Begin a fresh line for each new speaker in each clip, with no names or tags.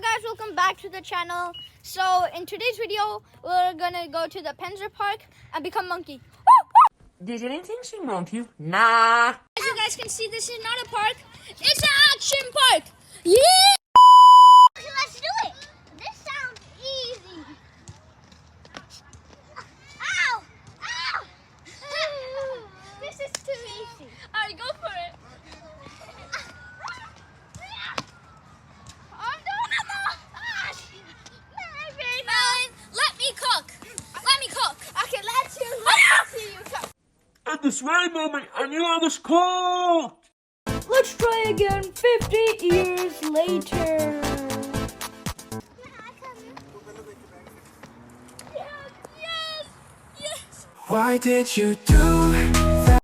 Hello guys, welcome back to the channel. So in today's video, we're gonna go to the Penzer Park and become monkey.
Did anything seem wrong to you? Nah.
As you guys can see, this is not a park, it's an action park. Yeah!
Okay, let's do it. This sounds easy. Ow! Ow! This is too easy.
Alright, go for it. I'm doing it now. Melon, let me cook. Let me cook. Okay, let's see you cook.
At this very moment, I knew I was cooked.
Let's try again 50 years later. Yes.
Why did you do that?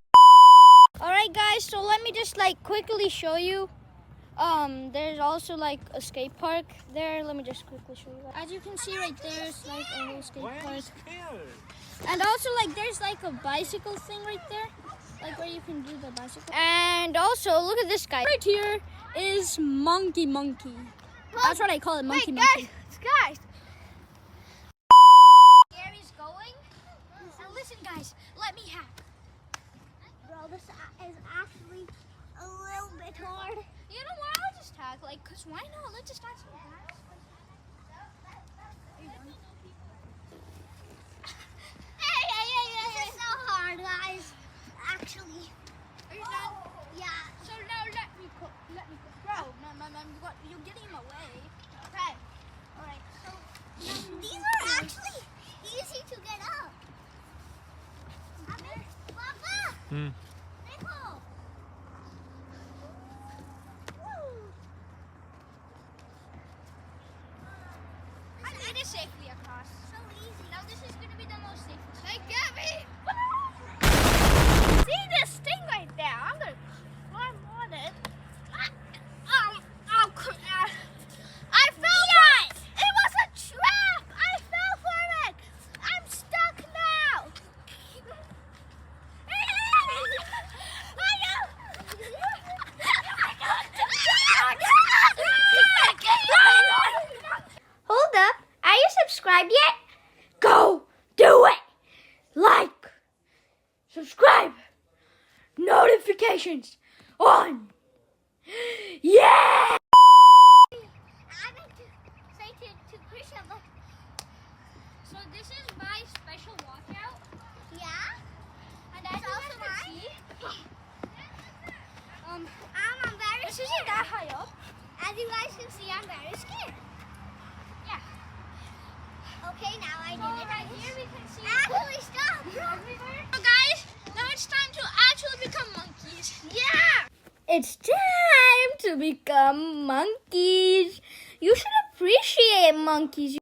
Alright guys, so let me just quickly show you. There's also a skate park there. Let me just quickly show you. As you can see right there, it's a little skate park. And also there's a bicycle thing right there. Where you can do the bicycle. And also look at this guy. Right here is Monkey. That's what I call it, Monkey.
Guys.
Gary's going. And listen guys, let me hack.
Bro, this is actually a little bit hard.
You know what? I'll just hack. Cause why not? Let's just add some hacks.
This is so hard, guys. Actually.
Are you done?
Yeah.
So now let me cook. Bro, no, you're getting in my way. Okay. Alright, so
These are actually easy to get up. Papa! Nicole!
I made it safely across.
So easy.
Now this is gonna be the most safest.
Hey, Gabby!
See this thing right there? I'm gonna climb on it. I fell for it! It was a trap! I fell for it! I'm stuck now! Hold up. Are you subscribed yet? Go do it! Like, subscribe, notifications on. Yeah!
I meant to say to Krisha, look.
So this is my special walkout.
Yeah?
And as
It's
you
also
guys can
mine?
see,
I'm very
this
scared.
isn't that high up.
As you guys can see, I'm very scared.
Yeah.
Okay, now I
So
did it.
right here we can see
Actually, stop.
everywhere. So guys, now it's time to actually become monkeys.
Yeah.
It's time to become monkeys. You should appreciate monkeys.